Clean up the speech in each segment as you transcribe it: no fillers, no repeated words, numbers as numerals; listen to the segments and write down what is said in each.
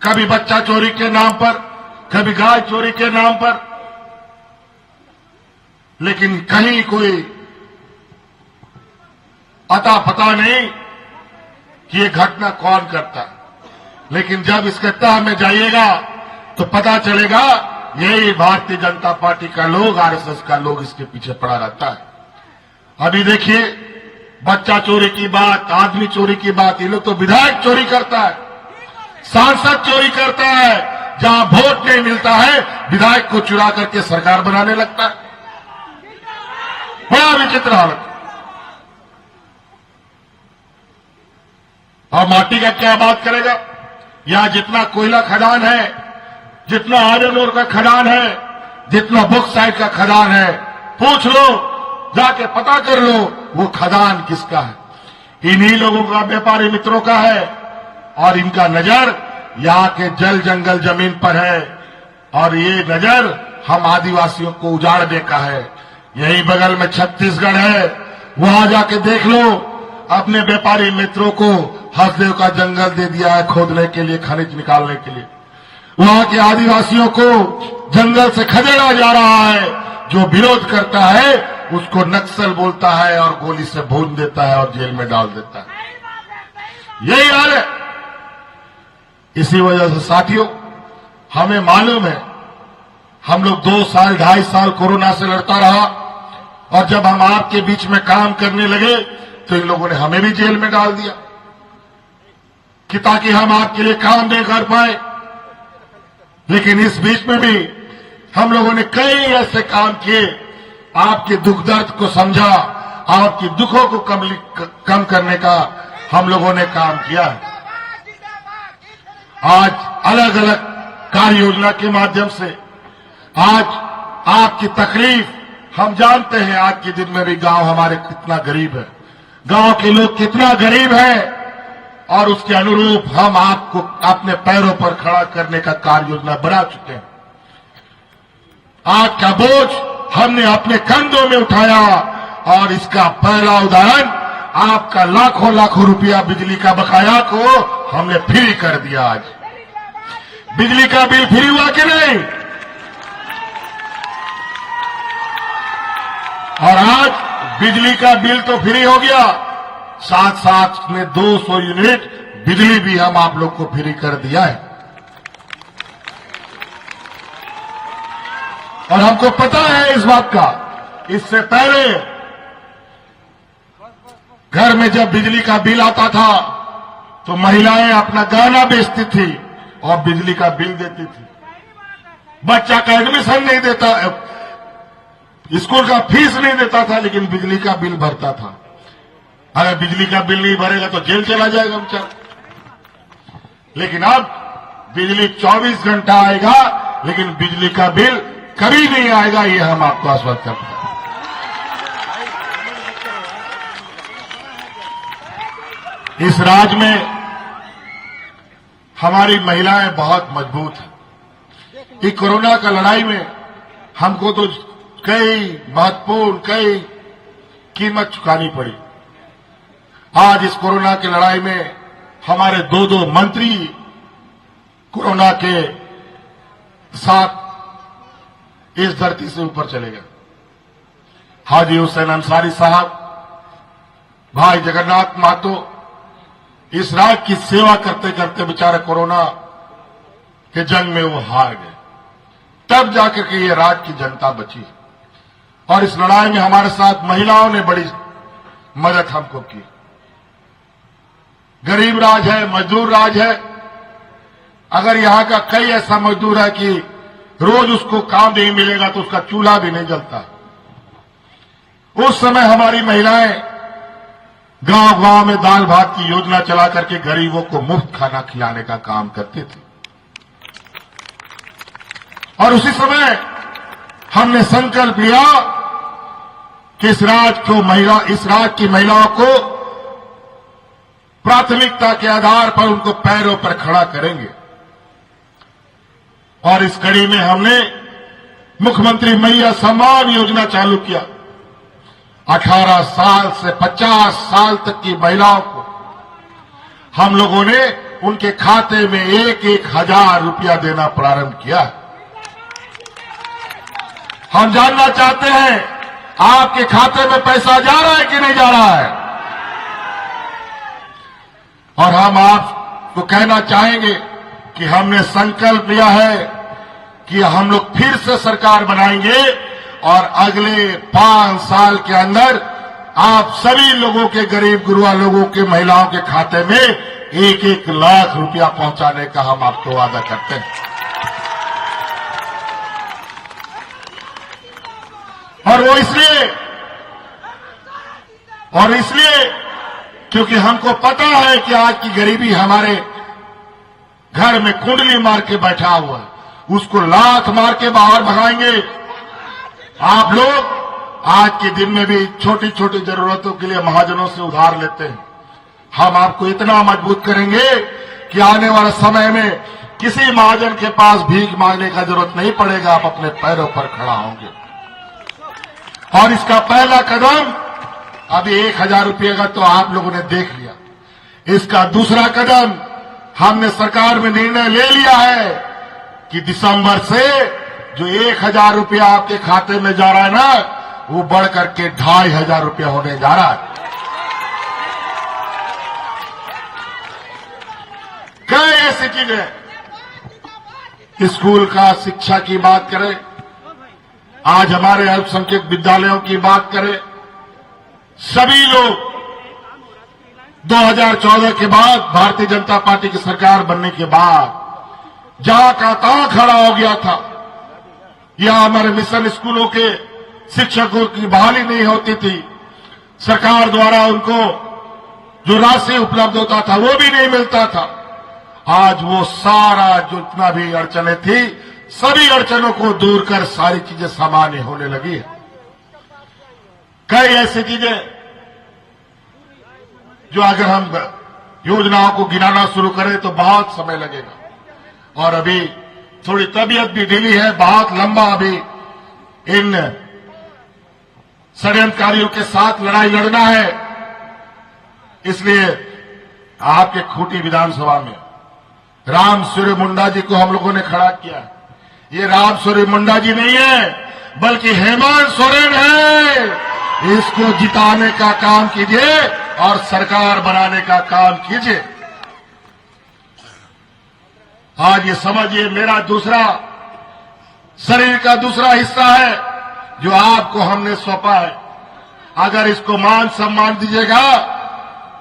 कभी बच्चा चोरी के नाम पर, कभी गाय चोरी के नाम पर, लेकिन कहीं कोई अता पता नहीं कि ये घटना कौन करता है। लेकिन जब इसके तह में जाइएगा तो पता चलेगा यही भारतीय जनता पार्टी का लोग, आरएसएस का लोग इसके पीछे पड़ा रहता है। अभी देखिए बच्चा चोरी की बात, आदमी चोरी की बात, ये लोग तो विधायक चोरी करता है, सांसद चोरी करता है, जहां वोट नहीं मिलता है विधायक को चुरा करके सरकार बनाने लगता है। बड़ा विचित्र हालत। और माटी का क्या बात करेगा? यहां जितना कोयला खदान है, जितना आयरन ओर का खदान है, जितना बॉक्साइट का खदान है, पूछ लो, जाके पता कर लो वो खदान किसका है। इन्हीं लोगों का, व्यापारी मित्रों का है। और इनका नजर यहां के जल जंगल जमीन पर है और ये नजर हम आदिवासियों को उजाड़ने का है। यही बगल में छत्तीसगढ़ है, वहां जाके देख लो, अपने व्यापारी मित्रों को हसदेव का जंगल दे दिया है खोदने के लिए, खनिज निकालने के लिए। वहां के आदिवासियों को जंगल से खदेड़ा जा रहा है। जो विरोध करता है उसको नक्सल बोलता है और गोली से भून देता है और जेल में डाल देता है। यही हाल है। इसी वजह से साथियों, हमें मालूम है, हम लोग 2 साल 2.5 साल कोरोना से लड़ता रहा और जब हम आपके बीच में काम करने लगे तो इन लोगों ने हमें भी जेल में डाल दिया कि ताकि हम आपके लिए काम नहीं कर पाए। लेकिन इस बीच में भी हम लोगों ने कई ऐसे काम किए, आपके दुख दर्द को समझा, आपके दुखों को कम करने का हम लोगों ने काम किया है। आज अलग अलग कार्य योजना के माध्यम से आज आपकी तकलीफ हम जानते हैं। आज के दिन में भी गांव हमारे कितना गरीब है, गांव के लोग कितना गरीब है और उसके अनुरूप हम आपको अपने पैरों पर खड़ा करने का कार्य योजना बना चुके हैं। आज का बोझ हमने अपने कंधों में उठाया और इसका पहला उदाहरण आपका लाखों लाखों रुपया बिजली का बकाया को हमने फ्री कर दिया। आज बिजली का बिल फ्री हुआ कि नहीं? और आज बिजली का बिल तो फ्री हो गया, साथ साथ में 200 यूनिट बिजली भी हम आप लोग को फ्री कर दिया है। और हमको पता है इस बात का, इससे पहले घर में जब बिजली का बिल आता था तो महिलाएं अपना गहना बेचती थी और बिजली का बिल देती थी। बच्चा का एडमिशन नहीं देता, स्कूल का फीस नहीं देता था, लेकिन बिजली का बिल भरता था। अगर बिजली का बिल नहीं भरेगा तो जेल चला जाएगा बेचारा। लेकिन अब बिजली 24 घंटा आएगा, लेकिन बिजली का बिल कभी नहीं आएगा, ये हम आपको आश्वस्त करते हैं। इस राज्य में हमारी महिलाएं बहुत मजबूत हैं। इस कोरोना का लड़ाई में हमको तो कई कीमत चुकानी पड़ी। आज इस कोरोना की लड़ाई में हमारे 2 मंत्री कोरोना के साथ इस धरती से ऊपर चले गए। हाजी हुसैन अंसारी साहब, भाई जगन्नाथ महतो इस राज्य की सेवा करते करते बेचारे कोरोना के जंग में वो हार गए। तब जाकर के ये राज्य की जनता बची। और इस लड़ाई में हमारे साथ महिलाओं ने बड़ी मदद हमको की। गरीब राज है, मजदूर राज है। अगर यहां का कई ऐसा मजदूर है कि रोज उसको काम नहीं मिलेगा तो उसका चूल्हा भी नहीं जलता। उस समय हमारी महिलाएं गांव गांव में दाल भात की योजना चला करके गरीबों को मुफ्त खाना खिलाने का काम करते थे। और उसी समय हमने संकल्प लिया कि इस राज्य की महिलाओं को प्राथमिकता के आधार पर उनको पैरों पर खड़ा करेंगे। और इस कड़ी में हमने मुख्यमंत्री मैया सम्मान योजना चालू किया। 18 साल से 50 साल तक की महिलाओं को हम लोगों ने उनके खाते में 1,000 रुपया देना प्रारंभ किया। हम जानना चाहते हैं आपके खाते में पैसा जा रहा है कि नहीं जा रहा है। और हम आपको कहना चाहेंगे कि हमने संकल्प लिया है कि हम लोग फिर से सरकार बनाएंगे और अगले 5 साल के अंदर आप सभी लोगों के, गरीब गुरुआ लोगों के, महिलाओं के खाते में 1-1 लाख रुपया पहुंचाने का हम आपको वादा करते हैं। और वो इसलिए क्योंकि हमको पता है कि आज की गरीबी हमारे घर में कुंडली मार के बैठा हुआ है, उसको लात मार के बाहर भगाएंगे। आप लोग आज के दिन में भी छोटी छोटी जरूरतों के लिए महाजनों से उधार लेते हैं। हम आपको इतना मजबूत करेंगे कि आने वाले समय में किसी महाजन के पास भीख मांगने का जरूरत नहीं पड़ेगा, आप अपने पैरों पर खड़ा होंगे। और इसका पहला कदम अभी 1,000 रुपये का तो आप लोगों ने देख लिया। इसका दूसरा कदम हमने सरकार में निर्णय ले लिया है कि दिसंबर से जो 1,000 रुपया आपके खाते में जा रहा है ना, वो बढ़ करके 2,500 रुपया होने जा रहा है। कई ऐसी चीजें, स्कूल का शिक्षा की बात करें, आज हमारे अल्पसंख्यक विद्यालयों की बात करें, सभी लोग 2014 के बाद, भारतीय जनता पार्टी की सरकार बनने के बाद जहां का तहां खड़ा हो गया था। यहां हमारे मिशन स्कूलों के शिक्षकों की बहाली नहीं होती थी, सरकार द्वारा उनको जो राशि उपलब्ध होता था वो भी नहीं मिलता था। आज वो सारा जितना भी अड़चने थी, सभी अड़चनों को दूर कर सारी चीजें सामान्य होने लगी है। कई ऐसी चीजें जो अगर हम योजनाओं को गिनाना शुरू करें तो बहुत समय लगेगा। और अभी थोड़ी तबीयत भी ढीली है, बहुत लंबा अभी इन षड्यंत्रकारियों के साथ लड़ाई लड़ना है। इसलिए आपके खूंटी विधानसभा में राम सूर्य मुंडा जी को हम लोगों ने खड़ा किया। ये राम सूर्य मुंडा जी नहीं है, बल्कि हेमंत सोरेन है। इसको जिताने का काम कीजिए और सरकार बनाने का काम कीजिए। आज ये समझिए, मेरा दूसरा शरीर का दूसरा हिस्सा है जो आपको हमने सौंपा है। अगर इसको मान सम्मान दीजिएगा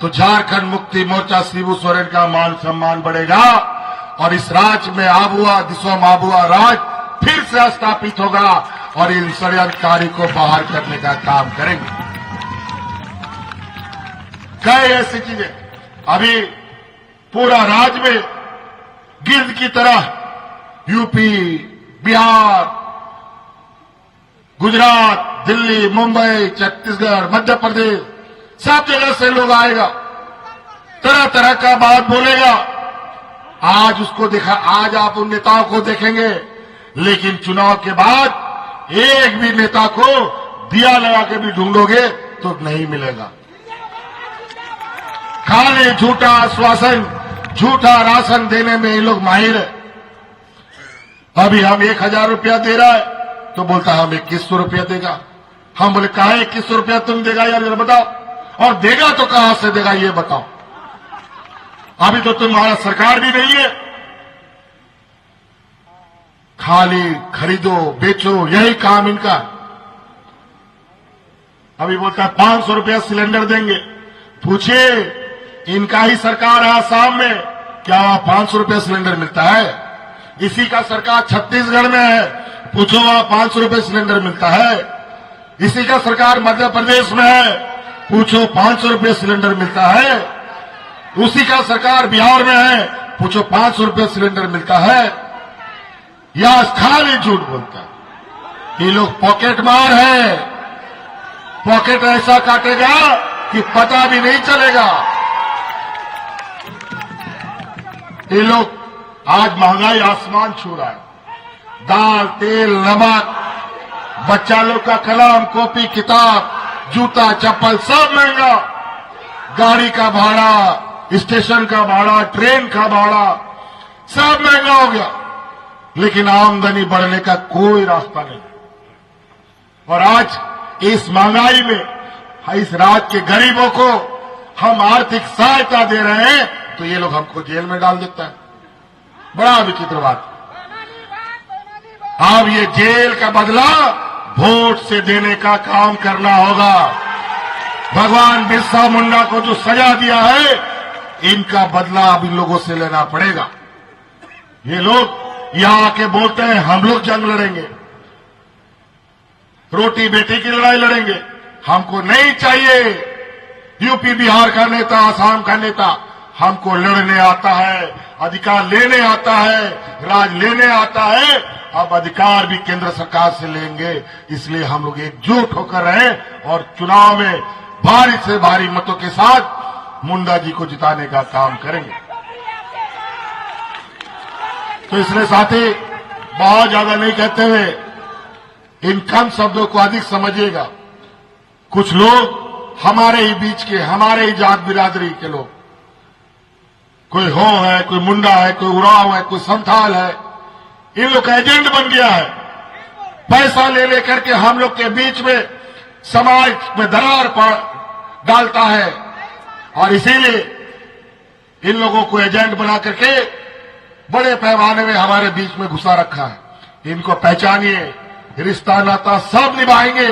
तो झारखंड मुक्ति मोर्चा शिबू सोरेन का मान सम्मान बढ़ेगा और इस राज्य में आबुआ दिसोम आबुआ राज फिर से स्थापित होगा और इन षड्यंत्रकारी को बाहर करने का काम करेंगे। कई ऐसी चीजें, अभी पूरा राज्य में गिद्ध की तरह यूपी, बिहार, गुजरात, दिल्ली, मुंबई, छत्तीसगढ़, मध्य प्रदेश, सब जगह से लोग आएगा, तरह तरह का बात बोलेगा। आज उसको आज आप उन नेताओं को देखेंगे, लेकिन चुनाव के बाद एक भी नेता को दिया लगा के भी ढूंढोगे तो नहीं मिलेगा। खाली झूठा आश्वासन, झूठा राशन देने में ये लोग माहिर है। अभी हम 1,000 रुपया दे रहा है तो बोलता है हम 2,100 रुपया देगा। हम बोले कहा 2,100 रुपया तुम देगा यार, जरा बताओ, और देगा तो कहां से देगा ये बताओ। अभी तो तुम्हारा सरकार भी नहीं है, खाली खरीदो बेचो यही काम इनका। अभी बोलता है 500 रुपया सिलेंडर देंगे। पूछिए, इनका ही सरकार है आसाम में, क्या 500 रुपया सिलेंडर मिलता है? इसी का सरकार छत्तीसगढ़ में है, पूछो वहां 500 रुपये सिलेंडर मिलता है। इसी का सरकार मध्य प्रदेश में है, पूछो 500 रुपये सिलेंडर मिलता है। उसी का सरकार बिहार में है, पूछो 500 रुपये सिलेंडर मिलता है। या खाली झूठ बोलता है। ये लोग पॉकेट मार है, पॉकेट ऐसा काटेगा कि पता भी नहीं चलेगा। ये लोग आज महंगाई आसमान छू रहा है, दाल, तेल, नमक, बच्चा लोग का कलम, कॉपी, किताब, जूता, चप्पल सब महंगा, गाड़ी का भाड़ा, स्टेशन का भाड़ा, ट्रेन का भाड़ा सब महंगा हो गया, लेकिन आमदनी बढ़ने का कोई रास्ता नहीं। और आज इस महंगाई में इस राज्य के गरीबों को हम आर्थिक सहायता दे रहे हैं तो ये लोग हमको जेल में डाल देता है। बड़ा विचित्र बात। अब ये जेल का बदला वोट से देने का काम करना होगा। भगवान बिरसा मुंडा को जो सजा दिया है, इनका बदला अब इन लोगों से लेना पड़ेगा। ये लोग यहां आके बोलते हैं हम लोग जंग लड़ेंगे, रोटी बेटी की लड़ाई लड़ेंगे। हमको नहीं चाहिए यूपी बिहार का नेता, आसाम का नेता। हमको लड़ने आता है, अधिकार लेने आता है, राज लेने आता है। अब अधिकार भी केंद्र सरकार से लेंगे, इसलिए हम लोग एकजुट होकर रहें और चुनाव में भारी से भारी मतों के साथ मुंडा जी को जिताने का काम करेंगे। तो इसलिए साथी बहुत ज्यादा नहीं कहते हुए इन कम शब्दों को अधिक समझिएगा। कुछ लोग हमारे ही बीच के, हमारे ही जात बिरादरी के लोग, कोई हो है, कोई मुंडा है, कोई उराव है, कोई संथाल है, इन लोग का एजेंट बन गया है। पैसा ले लेकर के हम लोग के बीच में समाज में दरार डालता है और इसीलिए इन लोगों को एजेंट बना करके बड़े पैमाने में हमारे बीच में घुसा रखा है। इनको पहचानिए, रिश्ता नाता सब निभाएंगे,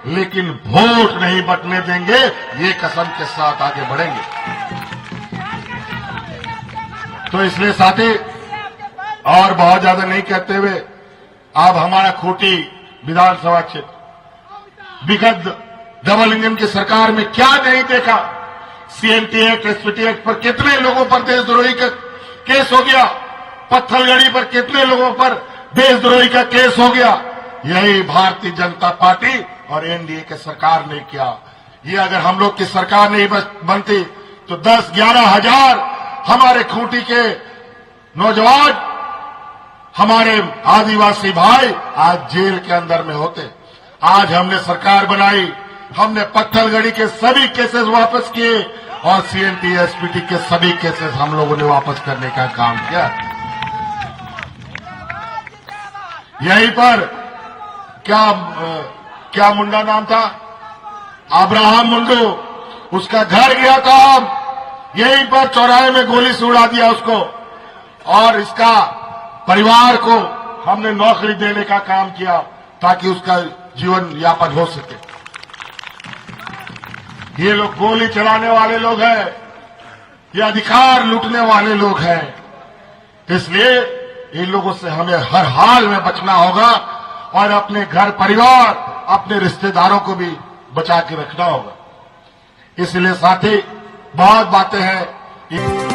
लेकिन वोट नहीं बंटने देंगे, ये कसम के साथ आगे बढ़ेंगे। तो इसलिए साथी और बहुत ज्यादा नहीं कहते हुए अब हमारा खूंटी विधानसभा क्षेत्र विगत डबल इंजन की सरकार में क्या नहीं देखा। सीएनटी एक्ट, एसपीटी एक्ट पर कितने लोगों पर देशद्रोही का केस हो गया, पत्थलगड़ी पर कितने लोगों पर देशद्रोही का केस हो गया। यही भारतीय जनता पार्टी और एनडीए के सरकार ने किया। ये अगर हम लोग की सरकार नहीं बनती तो 10-11 हजार हमारे खूंटी के नौजवान, हमारे आदिवासी भाई आज जेल के अंदर में होते। आज हमने सरकार बनाई, हमने पत्थलगड़ी के सभी केसेस वापस किए और सीएनटी एसपीटी के सभी केसेस हम लोगों ने वापस करने का काम किया। यहीं पर क्या मुंडा नाम था, अब्राहम मुंडू, उसका घर गया था, हम यहीं पर चौराहे में गोली से उड़ा दिया उसको और इसका परिवार को हमने नौकरी देने का काम किया ताकि उसका जीवन यापन हो सके। ये लोग गोली चलाने वाले लोग हैं, ये अधिकार लूटने वाले लोग हैं। इसलिए इन लोगों से हमें हर हाल में बचना होगा और अपने घर परिवार, अपने रिश्तेदारों को भी बचा के रखना होगा। इसलिए साथी बहुत बातें हैं।